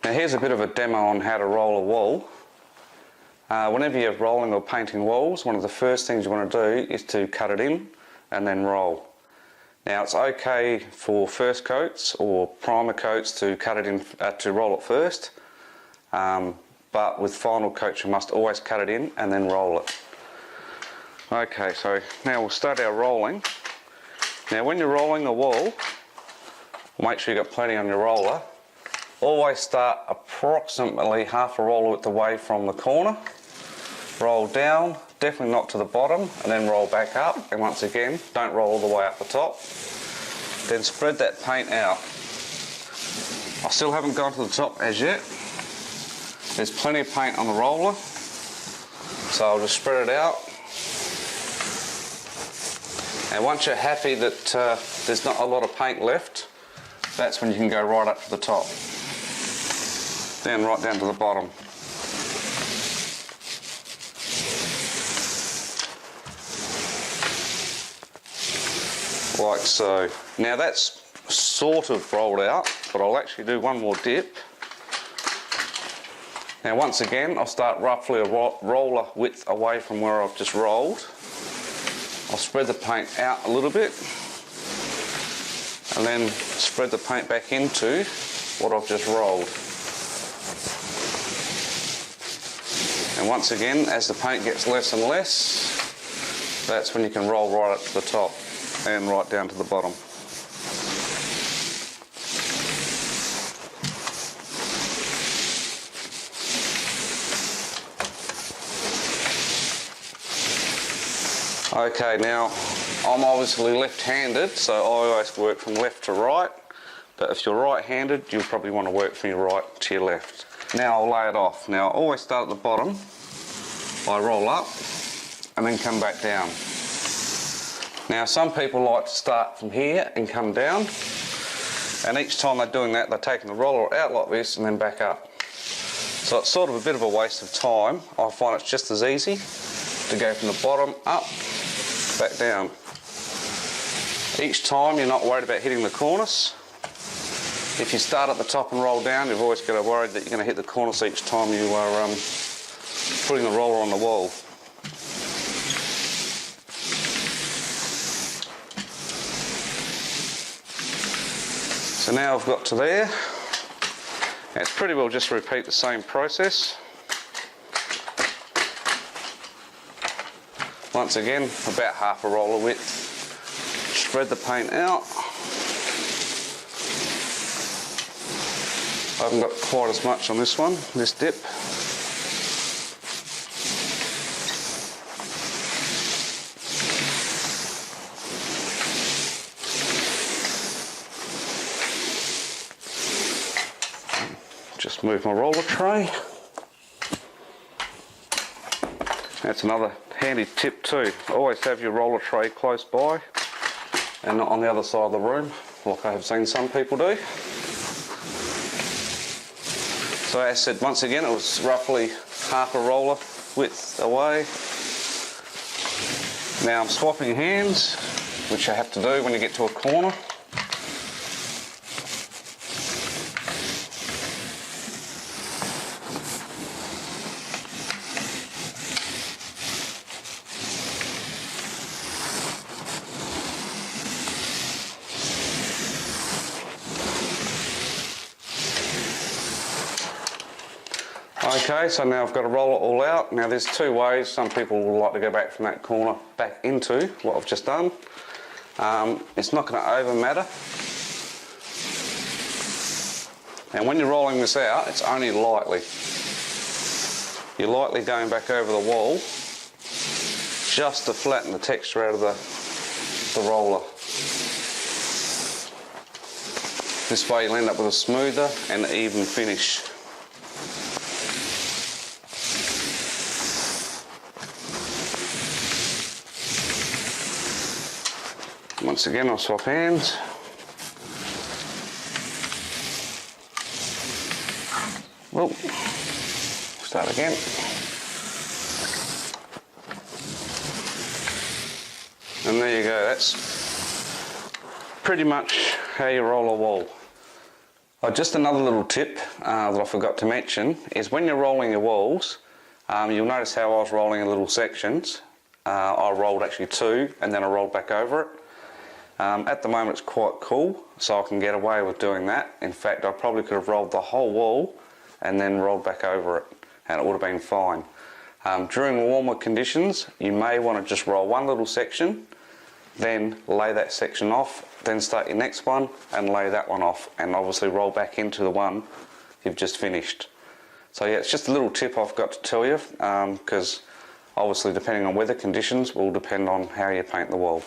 Now here's a bit of a demo on how to roll a wall. Whenever you're rolling or painting walls, one of the first things you want to do is to cut it in and then roll. Now it's okay for first coats or primer coats to cut it in, to roll it first, but with final coats you must always cut it in and then roll it. Okay, so now we'll start our rolling. Now when you're rolling the wall, make sure you've got plenty on your roller. Always start approximately half a roller width away from the corner. Roll down, definitely not to the bottom, and then roll back up. And once again, don't roll all the way up the top. Then spread that paint out. I still haven't gone to the top as yet. There's plenty of paint on the roller, so I'll just spread it out. And once you're happy that there's not a lot of paint left, that's when you can go right up to the top. Then right down to the bottom. Like so. Now that's sort of rolled out, but I'll actually do one more dip. Now once again, I'll start roughly a roller width away from where I've just rolled. I'll spread the paint out a little bit, and then spread the paint back into what I've just rolled. And once again, as the paint gets less and less, that's when you can roll right up to the top and right down to the bottom. Okay, now I'm obviously left-handed, so I always work from left to right, but if you're right-handed, you'll probably want to work from your right to your left. Now I'll lay it off. Now I always start at the bottom, I roll up, and then come back down. Now some people like to start from here and come down, and each time they're doing that, they're taking the roller out like this and then back up. So it's sort of a bit of a waste of time. I find it's just as easy to go from the bottom up, back down. Each time you're not worried about hitting the cornice. If you start at the top and roll down, you've always got to worry that you're going to hit the cornice each time you are putting the roller on the wall. So now I've got to there. It's pretty well just repeat the same process. Once again, about half a roller width. Spread the paint out. I haven't got quite as much on this one, this dip. Just move my roller tray. That's another handy tip too. Always have your roller tray close by and not on the other side of the room, like I have seen some people do. So as I said, once again, it was roughly half a roller width away. Now I'm swapping hands, which I have to do when you get to a corner. Okay, so now I've got to roll it all out. Now there's two ways. Some people will like to go back from that corner back into what I've just done. It's not going to over matter. And when you're rolling this out, it's only lightly. You're lightly going back over the wall just to flatten the texture out of the roller. This way you'll end up with a smoother and even finish. Once again, I'll swap hands. Well, start again. And there you go, that's pretty much how you roll a wall. Oh, just another little tip that I forgot to mention is when you're rolling your walls, you'll notice how I was rolling in little sections. I rolled actually 2 and then I rolled back over it. At the moment it's quite cool, so I can get away with doing that. In fact, I probably could have rolled the whole wall and then rolled back over it, and it would have been fine. During warmer conditions, you may want to just roll one little section, then lay that section off, then start your next one and lay that one off, and obviously roll back into the one you've just finished. So yeah, it's just a little tip I've got to tell you, because obviously depending on weather conditions will depend on how you paint the wall.